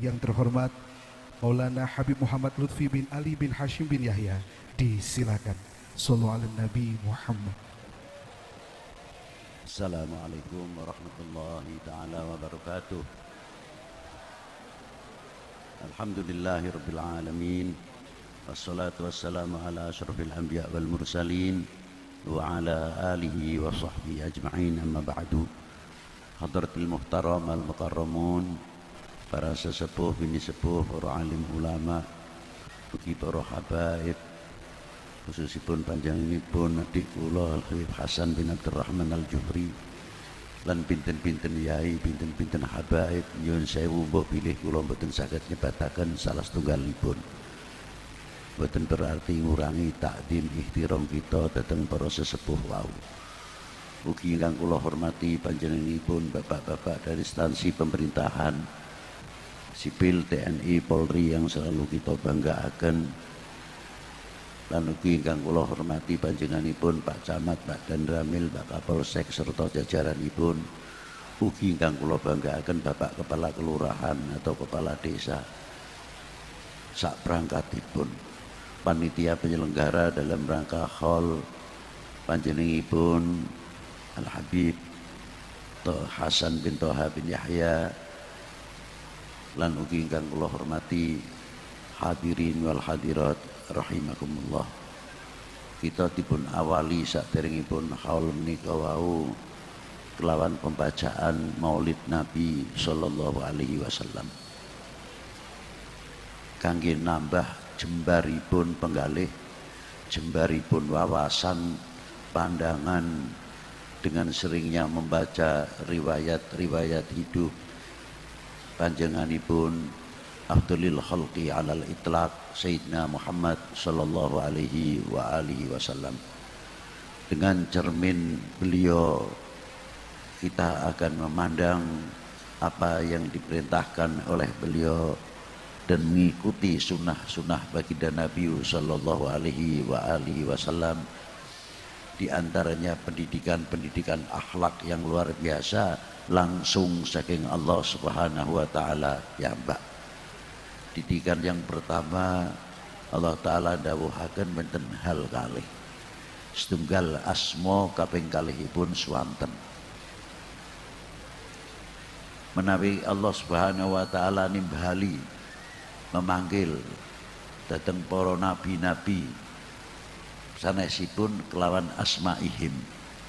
Yang terhormat Maulana Habib Muhammad Lutfi bin Ali bin Hashim bin Yahya, disilakan. Sallu ala Nabi Muhammad. Assalamualaikum warahmatullahi ta'ala wabarakatuh. Alhamdulillahi rabbil alamin. Wassalatu wassalamu ala asyrafil anbiya wal mursalin wa ala alihi wa sahbihi ajma'in, amma ba'du. Hadratil muhtaram al mukarramun, para sesepuh, bini sepuh, para alim ulama, ugi para habaib, khususipun panjenenganipun adik kula Habib Hasan bin Abdurrahman Al-Juhri lan pinten-pinten yai, pinten-pinten habaib, nyuwun sewu mbok pilih kula mboten saged nyebataken salah setunggalipun. Mboten berarti ngurangi takdim ihtiram kita dhateng para sesepuh wau. Ugi ingkang kula hormati panjenenganipun bapak-bapak dari instansi pemerintahan sipil, TNI, Polri yang selalu kita banggakan. Lan ugi ingkang kula hormati panjenenganipun Pak Camat, Pak Danramil, Pak Kapolsek serta jajaranipun. Ugi ingkang kula banggakan Bapak Kepala Kelurahan atau Kepala Desa. Sak perangkatipun panitia penyelenggara dalam rangka haul panjenenganipun Al Habib Hasan bin Toha bin Yahya. Lan ugi ingkang kula hormati hadirin wal hadirat rahimakumullah. Kita dipun awali saderengipun haul menika wau kelawan pembacaan Maulid Nabi sallallahu alaihi wasallam. Kangge nambah jembaripun penggalih, jembaripun wawasan, pandangan dengan seringnya membaca riwayat-riwayat hidup panjenenganipun Afdhalil khalqi alal itlaq Sayyidina Muhammad sallallahu alaihi wa alihi wasallam. Dengan cermin beliau kita akan memandang apa yang diperintahkan oleh beliau dan mengikuti sunnah-sunnah baginda Nabi sallallahu alaihi wa alihi wasallam. Di antaranya pendidikan-pendidikan akhlak yang luar biasa langsung saking Allah Subhanahu wa taala ya Mbak. Didikan yang pertama Allah Ta'ala dawuhaken menten hal kalih. Setunggal asma kaping kalihipun swanten. Menawi Allah Subhanahu wa taala nimbali memanggil dhateng para nabi-nabi sanesipun kelawan asmaihim,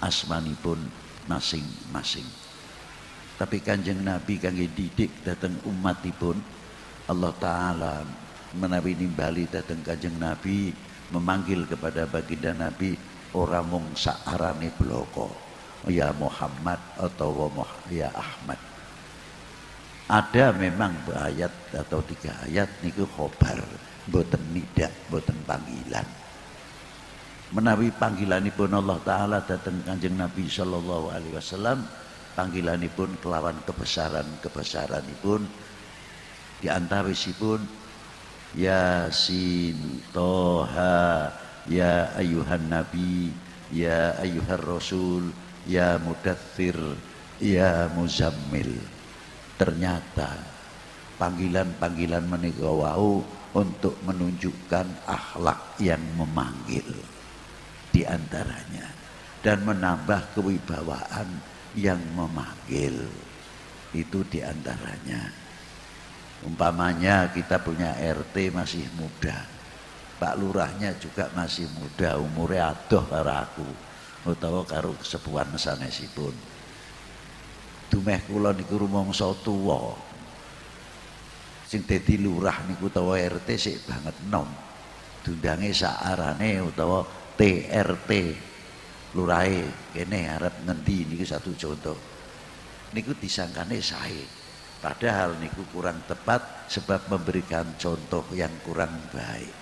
asmanipun masing-masing. Tapi Kanjeng Nabi kangge didik dhateng umatipun, Allah Ta'ala menawi nimbali datang Kanjeng Nabi memanggil kepada baginda Nabi orang mung saarane bloko ya Muhammad atau ya Ahmad. Ada memang ayat atau 3 ayat niku khobar, boten nidak, boten panggilan. Menawi panggilanipun Allah Ta'ala datang Kanjeng Nabi sallallahu alaihi wasallam, panggilanipun kelawan kebesaranipun. Di antawisipun Yasin, Toha, ya ayuhan nabi, ya ayuhar rasul, ya mudaththir, ya muzammil. Ternyata panggilan-panggilan menika wau untuk menunjukkan akhlak yang memanggil di antaranya dan menambah kewibawaan yang memanggil. Itu di antaranya. Umpamanya kita punya RT masih muda, Pak Lurahnya juga masih muda, umurnya adoh karo aku utawa karo kesepuhan sanesipun. Dumeh kula niku rumangsa tuwa. Sing dadi lurah niku utawa RT sik banget nom. Dundange saarane utawa TRT. Lurahe kene arep ngendi niku satu contoh. Niku disangkane sae. Padahal niku kurang tepat sebab memberikan contoh yang kurang baik.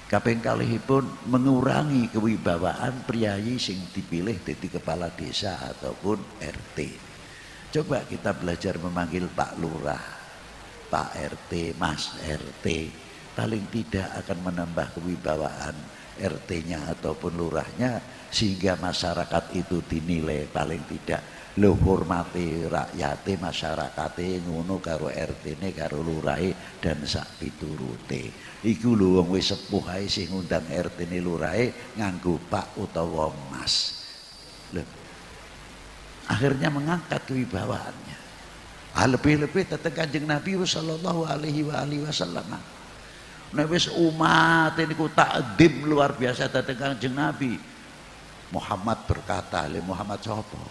Kaping kalihipun mengurangi kewibawaan priyayi sing dipilih dadi kepala desa ataupun RT. Coba kita belajar memanggil Pak Lurah, Pak RT, Mas RT. Paling tidak akan menambah kewibawaan RT-nya ataupun lurahnya, sehingga masyarakat itu dinilai paling tidak lho hormati rakyate, masyarakate ngono karo RT-ne karo lurahe dan sak piturute. Iku lho wong wis sepuh ae sing ngundang RT-ne lurahe nganggo Pak utawa Mas. Lho. Akhirnya mengangkat kewibawaannya. Lebih-lebih datang Kanjeng Nabi sallallahu alaihi wasallam. Nek wis umat niku takdim luar biasa datang Kanjeng Nabi. Muhammad berkata, Muhammad sapa?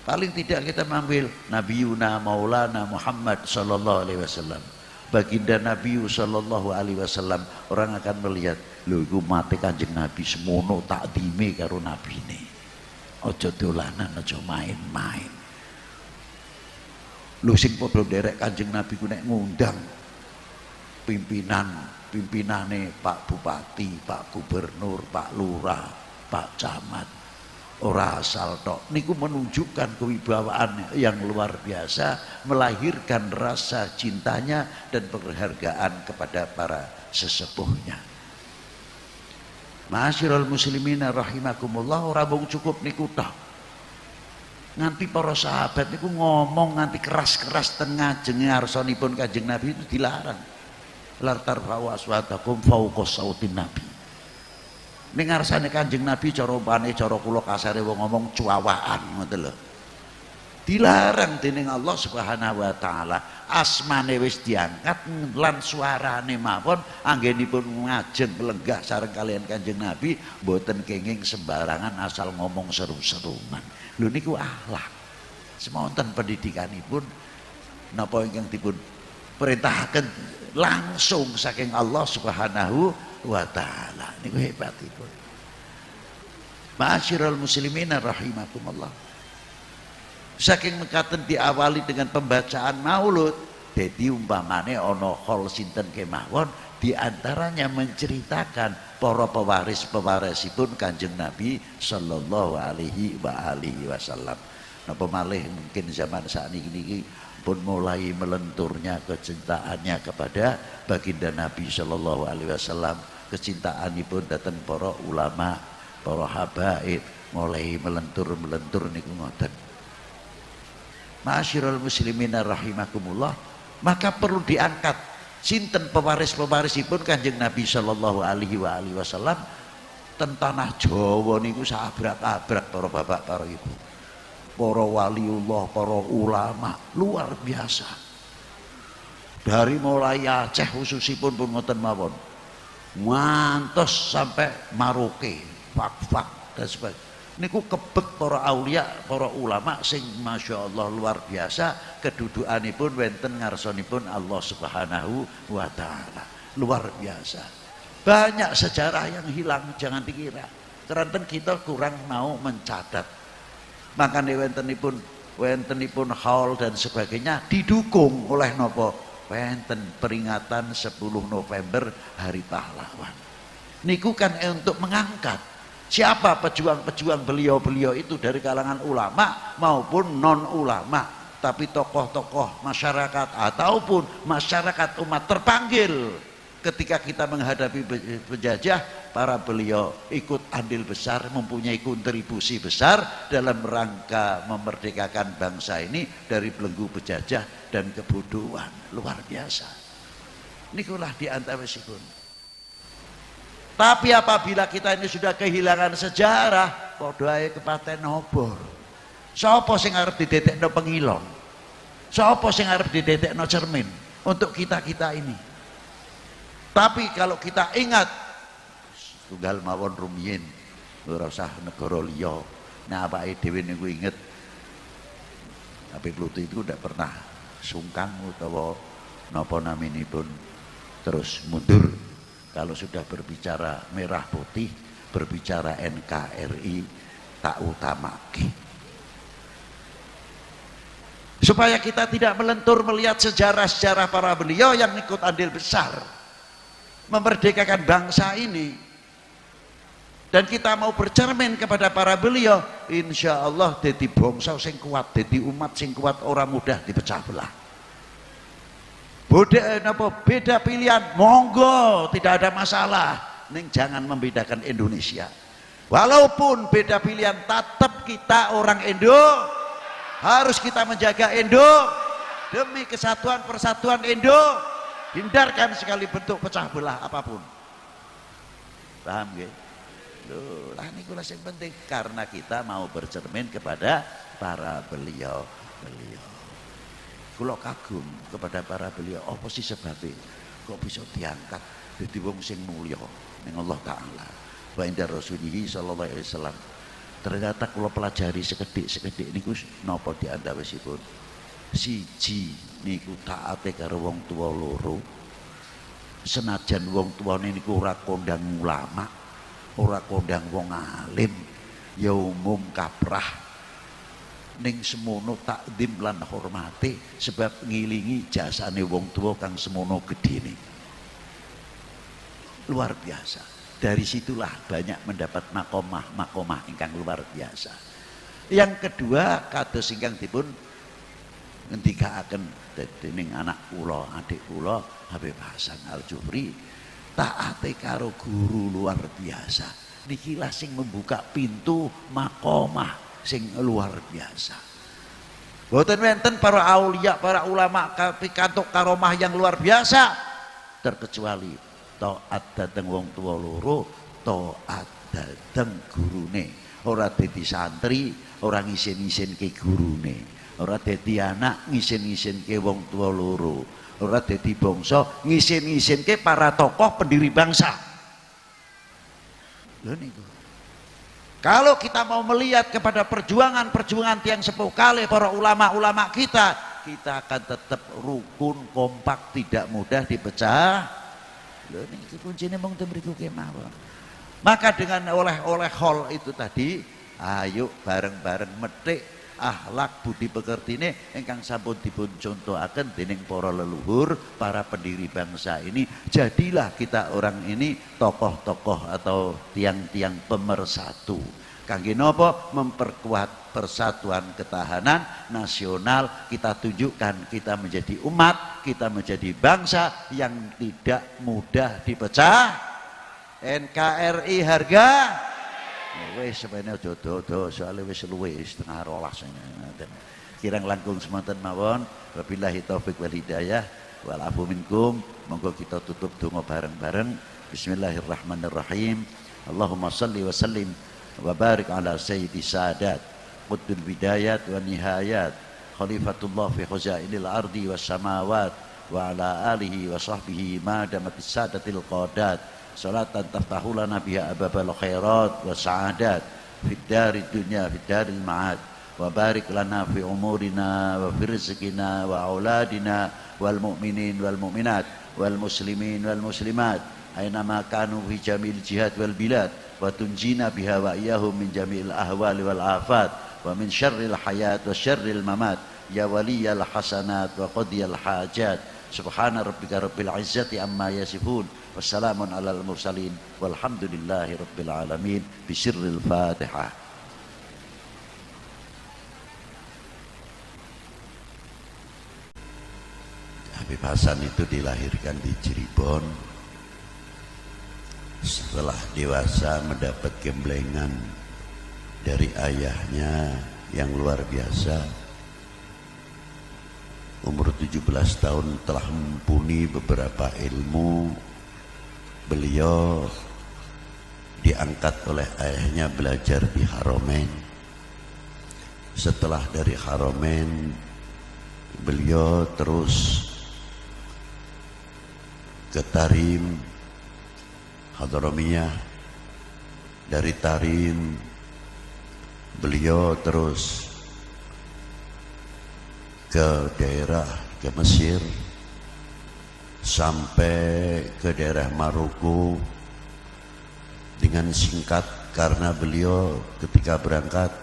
Paling tidak kita mengambil Nabiuna Maulana Muhammad sallallahu alaihi wasallam. Baginda Nabi sallallahu alaihi wasallam, orang akan melihat, lho iku mate Kanjeng Nabi semono takdime karo nabine. Aja dolanan, aja main-main. Lho sing padha nderek Kanjeng Nabi ku nek ngundang pimpinane Pak Bupati, Pak Gubernur, Pak Lurah, Pak Camat, ora asal tok, niku menunjukkan kewibawaan yang luar biasa, melahirkan rasa cintanya dan penghargaan kepada para sesepuhnya. Ma'asyiral muslimina rahimakumullah, ora mung cukup niku tok. Nganti para sahabat niku ngomong nganti keras-keras ten ngajenge ngarsanipun Kanjeng Nabi itu dilarang. La tarfa'u aswatakum fawqa sautin Nabi. Ning ngarsane Kanjeng Nabi cara umpane cara kula kasare wong ngomong cuawaan ngoten lho. Dilarang dening Allah Subhanahu wa taala. Asmane wis diangkat lan suarane mawon anggenipun ngajeng lenggah sareng kalian Kanjeng Nabi mboten kenging sembarangan asal ngomong seru-serungan. Lho niku akhlak. Semonten pendidikanipun napa ingkang dipun perintahaken langsung saking Allah Subhanahu wa ta'ala. Niku hebatipun. Ma'asyiral muslimin rahimakumullah. Saking mekaten diawali dengan pembacaan maulud, dadi umpamane ana hol sinten kemawon diantaranya menceritakan para pewaris-pewarisipun Kanjeng Nabi sallallahu alaihi wasallam. Napa malih mungkin zaman sakniki niki pun mulai melenturnya kecintaannya kepada baginda Nabi sallallahu alaihi wasallam. Kecintaanipun datang para ulama, para habaib mulai melentur niku ngoten. Ma'asyiral muslimin rahimakumullah, maka perlu diangkat sinten pewaris-pewarisipun Kanjeng Nabi sallallahu alaihi wasallam ten tanah Jawa niku saabrak-abrak para bapak, para ibu. Para waliullah, para ulama luar biasa. Dari mulai Aceh khususipun pun ngoten mawon. Ngantos sampai Maroke, Fak dan sebagainya. Niku kebek para aulia, para ulama sing masya Allah luar biasa kedudukanipun wenten ngarsanipun Allah Subhanahu wa taala. Luar biasa. Banyak sejarah yang hilang, jangan dikira. Keranten kita kurang mau mencatat. Makanya wentenipun haul dan sebagainya didukung oleh nopo? Wenten peringatan 10 November Hari Pahlawan. Niku kan untuk mengangkat siapa pejuang-pejuang beliau-beliau itu dari kalangan ulama maupun non ulama, tapi tokoh-tokoh masyarakat ataupun masyarakat umat terpanggil ketika kita menghadapi penjajah, para beliau ikut andil besar, mempunyai kontribusi besar dalam rangka memerdekakan bangsa ini dari belenggu penjajah dan kebodohan. Luar biasa. Nikulah diantawisipun. Tapi apabila kita ini sudah kehilangan sejarah, padha ae kepaten obor. Sapa sing arep didadekno pengilon? Sapa sing arep didadekno cermin untuk kita-kita ini? Tapi kalau kita ingat tunggal mawon rumiyin, ora usah negara liya. Nah, awake dhewe niku inget Habib Lutfi itu tidak pernah sungkan utawa napa naminipun terus mundur. Kalau sudah berbicara merah putih, berbicara NKRI, tak utamake. Supaya kita tidak melentur melihat sejarah-sejarah para beliau yang ikut andil besar memerdekakan bangsa ini. Dan kita mau bercermin kepada para beliau, insya Allah jadi bangsa sing kuat, jadi umat sing kuat, orang mudah dipecah belah. Beda pilihan, monggo, tidak ada masalah. ning jangan membedakan Indonesia. Walaupun beda pilihan, tetap kita orang Indo, harus kita menjaga Indo demi kesatuan persatuan Indo. Hindarkan sekali bentuk pecah belah apapun. Paham nggih? Loh, lah niku yang penting karena kita mau bercermin kepada para beliau. Kula kagum kepada para beliau. Apa sih sebabnya kok bisa diangkat dadi wong sing mulya ning Allah Taala. Wa inda Rasulih sallallahu alaihi wasallam. Ternyata kula pelajari sekedhik niku napa diandhawesipun. Siji niku taate karo wong tuwa loro. Senajan wong tuwane niku ora kondang ulama, ora kondang wong alim, ya umum kaprah. Ning semono takdim lan hormati sebab ngilingi jasane wong tuwa kang semono gedene. Luar biasa. Dari situlah banyak mendapat makomah ingkang luar biasa. Yang kedua kados ingkang dipun ngendikaaken dening anak kula, adik kula Habib Hasan Al-Jufri, taate karo guru luar biasa. Nikilah sing membuka pintu makomah sing luar biasa. Boten wenten para aulia, para ulama pikantuk karomah yang luar biasa terkecuali taat dateng wong tua loro, taat dateng gurune. Ora dadi santri, ora ngisin-ngisinke gurune. Ora dadi anak ngisin-ngisinke wong tua loro. Ora dadi bangsa ngisin-ngisinke para tokoh pendiri bangsa. Lho niku. Kalau kita mau melihat kepada perjuangan tiang sepuh kali para ulama-ulama kita akan tetap rukun, kompak, tidak mudah dipecah. Lho niki kuncine mung ten mriku kemawon. Maka dengan oleh hol itu tadi, ayo bareng-bareng metik akhlak budi pekertine ingkang sampun dipun contohaken dening para leluhur, para pendiri bangsa ini. Jadilah kita orang ini tokoh-tokoh atau tiang-tiang pemersatu. Kangge napa? Memperkuat persatuan ketahanan nasional. Kita tunjukkan kita menjadi umat, kita menjadi bangsa yang tidak mudah dipecah. NKRI harga wis sebenarnya dodo soalnya wis luwe setengah rolas kirang langkung semanten mawon. Wabillahi taufik wal hidayah wal afu minkum. Monggo kita tutup donga bareng-bareng. Bismillahirrahmanirrahim. Allahumma salli wa sallim wa barik ala sayyidi sadat qutbul bidayat wa nihayat khalifatullah fi khuzainil ardi was samawat wa ala alihi wa sahbihi ma damatis sadatil qadat salatan taftahu lana biha ababal khairat wa sa'adat fid dari dunya fid daril ma'ad wa barik lana fi umurina wa fi rizqina wa auladina wal mu'minin wal mu'minat wal muslimin wal muslimat aynama kanu fi jamil jihad wal bilad wa tunjina biha wa iyahum min jamil ahwali wal afat wa min syarril hayat wa syarril mamat ya waliyal hasanat wa qadiyal hajat subhana rabbika rabbil izzati amma yasifun wassalamun alal mursalin walhamdulillahi rabbil alamin bisirril fatihah. Habib Hasan itu dilahirkan di Cirebon. Setelah dewasa mendapat gemblengan dari ayahnya yang luar biasa. Umur 17 tahun telah mumpuni beberapa ilmu. Beliau diangkat oleh ayahnya belajar di Haromain. Setelah dari Haromain, beliau terus ke Tarim, Hadramiyah. Dari Tarim, beliau terus ke daerah ke Mesir sampai ke daerah Maroko dengan singkat karena beliau ketika berangkat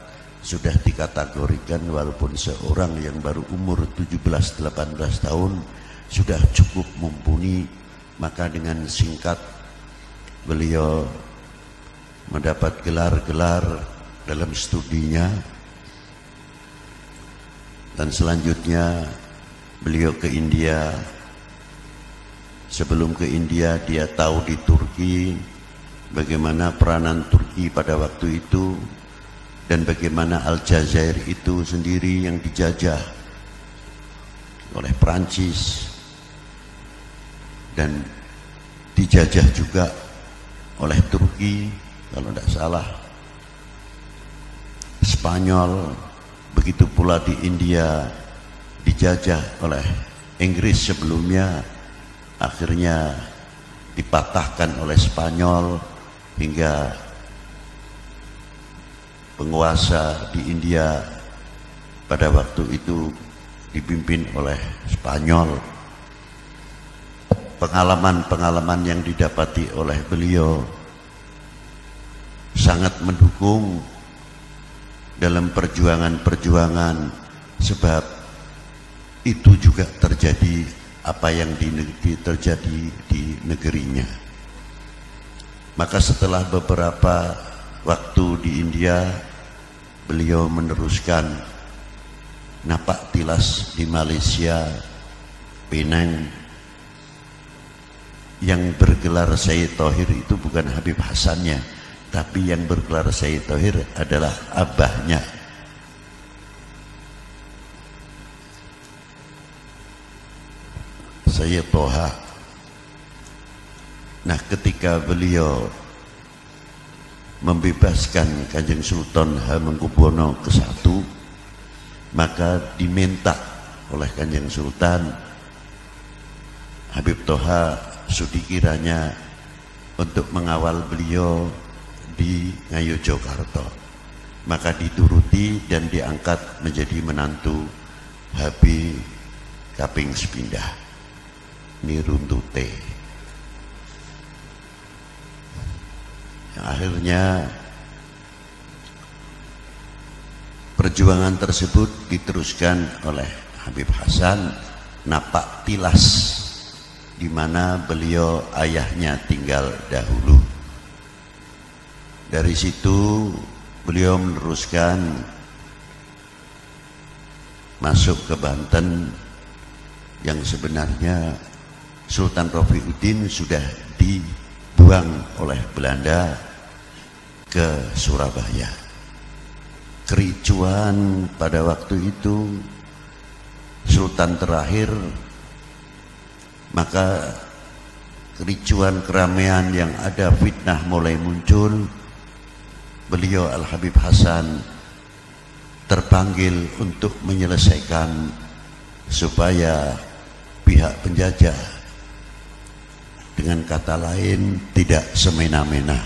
sudah dikategorikan walaupun seorang yang baru umur 17-18 tahun sudah cukup mumpuni, maka dengan singkat beliau mendapat gelar-gelar dalam studinya. Dan selanjutnya beliau ke India. Sebelum ke India dia tahu di Turki bagaimana peranan Turki pada waktu itu dan bagaimana Aljazair itu sendiri yang dijajah oleh Perancis dan dijajah juga oleh Turki kalau tidak salah, Spanyol, begitu pula di India dijajah oleh Inggris sebelumnya, akhirnya dipatahkan oleh Spanyol hingga penguasa di India pada waktu itu dipimpin oleh Spanyol. Pengalaman-pengalaman yang didapati oleh beliau sangat mendukung dalam perjuangan-perjuangan, sebab itu juga terjadi apa yang terjadi di negerinya. Maka setelah beberapa waktu di India, beliau meneruskan napak tilas di Malaysia, Penang. Yang bergelar Sayyid Thohir itu bukan Habib Hasannya, tapi yang bergelar Sayyid Thohir adalah abahnya. Sayyid Toha. Nah, ketika beliau membebaskan Kanjeng Sultan Hamengkubuwono ke-1, maka diminta oleh Kanjeng Sultan Habib Toha Sudikiranya untuk mengawal beliau di Ngayogyakarta. Maka dituruti dan diangkat menjadi menantu Habib kaping sepindah Niruntute. Yang akhirnya perjuangan tersebut diteruskan oleh Habib Hasan napak tilas, di mana beliau ayahnya tinggal dahulu. Dari situ beliau meneruskan masuk ke Banten, yang sebenarnya Sultan Rafiuddin sudah dibuang oleh Belanda ke Surabaya. Kericuan pada waktu itu Sultan terakhir, maka kericuan keramaian yang ada, fitnah mulai muncul. Beliau Al-Habib Hasan terpanggil untuk menyelesaikan supaya pihak penjajah, dengan kata lain, tidak semena-mena.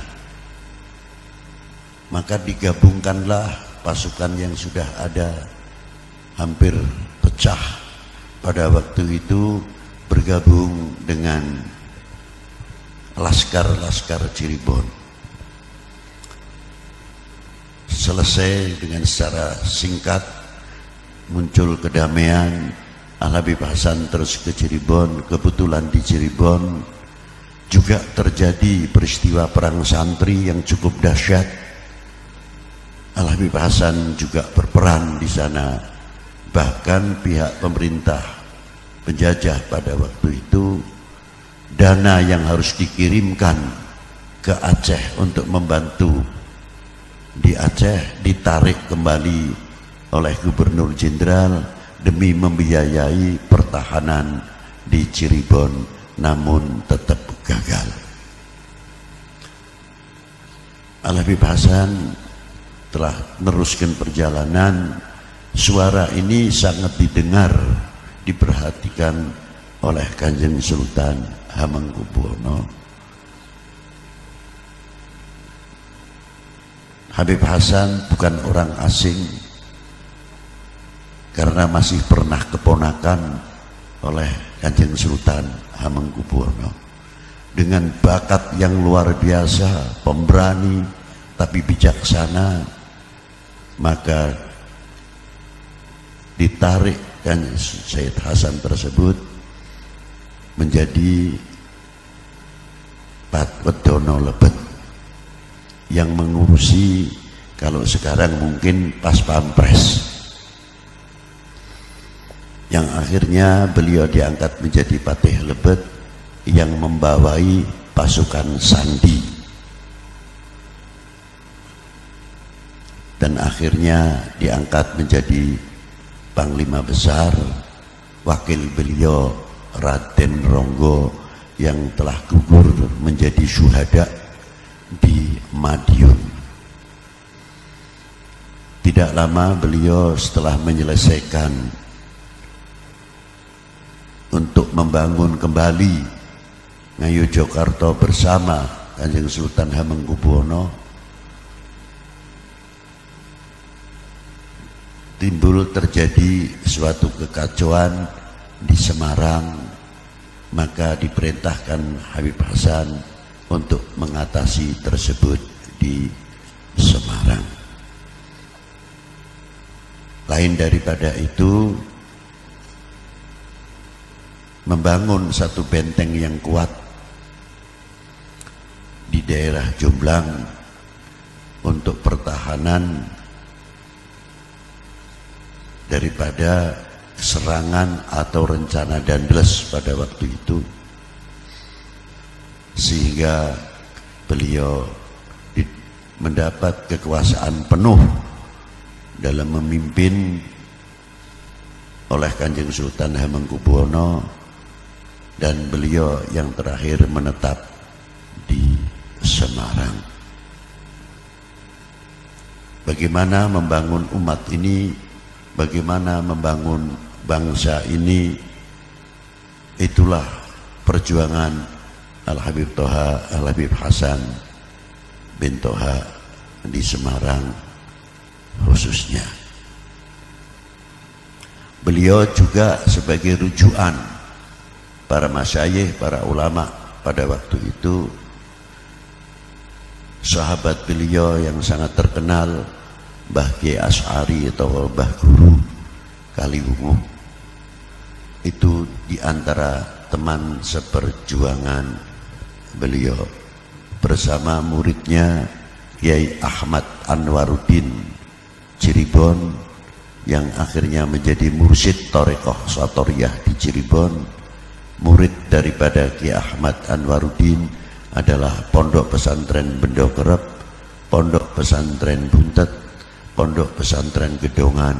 Maka digabungkanlah pasukan yang sudah ada, hampir pecah pada waktu itu, bergabung dengan laskar-laskar Cirebon. Selesai dengan secara singkat, muncul kedamaian. Al-Habib Hasan terus ke Cirebon. Kebetulan di Cirebon juga terjadi peristiwa perang santri yang cukup dahsyat. Al-Habib Hasan juga berperan di sana. Bahkan pihak pemerintah penjajah pada waktu itu, dana yang harus dikirimkan ke Aceh untuk membantu di Aceh ditarik kembali oleh Gubernur Jenderal demi membiayai pertahanan di Cirebon, namun tetap gagal. Al-Habib Hasan telah meneruskan perjalanan. Suara ini sangat didengar, diperhatikan oleh Kanjeng Sultan Hamengkubuwono. Habib Hasan bukan orang asing, karena masih pernah keponakan oleh Kanjeng Sultan Hamengkubuwono. Dengan bakat yang luar biasa, pemberani tapi bijaksana, maka ditarik kan Sayyid Hasan tersebut menjadi Patwedono Lebet yang mengurusi, kalau sekarang mungkin Pas Pampres, yang akhirnya beliau diangkat menjadi Patih Lebet yang membawai pasukan Sandi. dan akhirnya diangkat menjadi Panglima Besar. Wakil beliau Raden Ronggo yang telah gugur menjadi syuhada di Madiun. Tidak lama beliau setelah menyelesaikan untuk membangun kembali Ngayogyakarta bersama Kanjeng Sultan Hamengkubuwono, timbul terjadi suatu kekacauan di Semarang, maka diperintahkan Habib Hasan untuk mengatasi tersebut di Semarang. Lain daripada itu, membangun satu benteng yang kuat di daerah Jomblang untuk pertahanan daripada serangan atau rencana Danles pada waktu itu, sehingga beliau mendapat kekuasaan penuh dalam memimpin oleh Kanjeng Sultan Hamengkubuwono, dan beliau yang terakhir menetap di Semarang. Bagaimana membangun umat ini, bagaimana membangun bangsa ini, itulah perjuangan Al-Habib Toha Al-Habib Hasan bin Toha di Semarang khususnya. Beliau juga sebagai rujukan para masyayikh, para ulama pada waktu itu. Sahabat beliau yang sangat terkenal, Mbah Kiai Asy'ari atau Mbah Guru Kaliwungu, itu diantara teman seperjuangan beliau bersama muridnya Kiai Ahmad Anwaruddin Cirebon, yang akhirnya menjadi mursyid Thariqah Shatoriyah di Cirebon. Murid daripada Kiai Ahmad Anwaruddin adalah Pondok Pesantren Bendokerep, Pondok Pesantren Buntet, Pondok Pesantren Gedongan.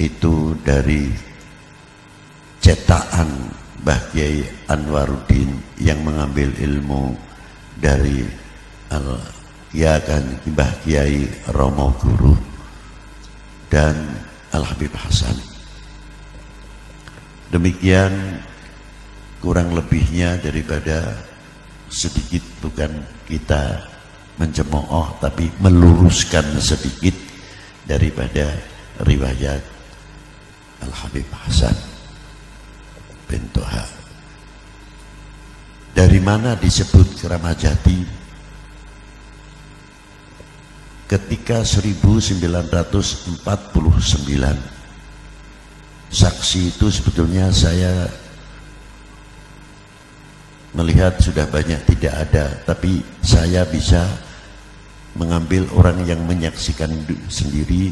Itu dari cetakan Mbah Kiai Anwaruddin yang mengambil ilmu dari Mbah Kiai Romo Guru dan Al-Habib Hasan. Demikian kurang lebihnya, daripada sedikit, bukan kita mencemooh tapi meluruskan sedikit daripada riwayat Al-Habib Hasan bin Toha. Dari mana disebut Kramajati? Ketika 1949, saksi itu sebetulnya saya melihat sudah banyak tidak ada, tapi saya bisa mengambil orang yang menyaksikan sendiri,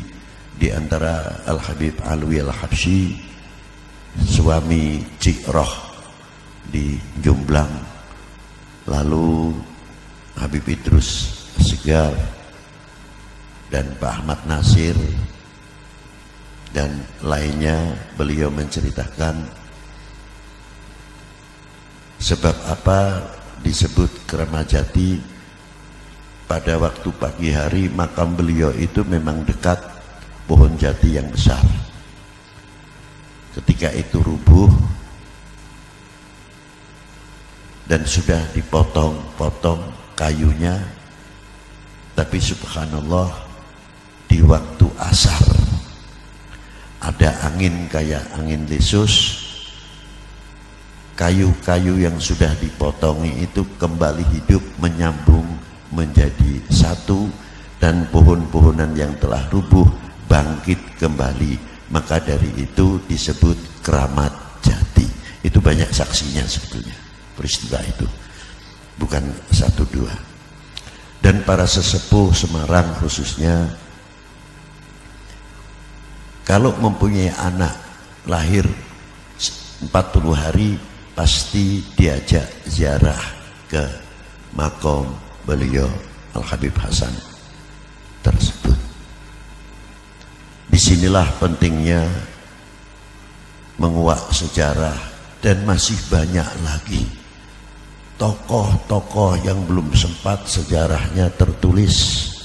di antara Al-Habib Alwi Al-Habsyi, suami Cik Roh di Jomblang, lalu Habib Idrus Segar dan Pak Ahmad Nasir dan lainnya. Beliau menceritakan sebab apa disebut Kramajati. Pada waktu pagi hari makam beliau itu memang dekat pohon jati yang besar. Ketika itu rubuh dan sudah dipotong-potong kayunya, tapi subhanallah di waktu asar ada angin kayak angin lesus, kayu-kayu yang sudah dipotongi itu kembali hidup, menyambung menjadi satu, dan pohon-pohonan yang telah rubuh bangkit kembali. Maka dari itu disebut Kramat Jati. Itu banyak saksinya sebetulnya peristiwa itu, bukan satu dua. Dan para sesepuh Semarang khususnya, kalau mempunyai anak lahir 40 hari pasti diajak ziarah ke makom beliau Al-Habib Hasan tersebut. Disinilah pentingnya menguak sejarah, dan masih banyak lagi tokoh-tokoh yang belum sempat sejarahnya tertulis.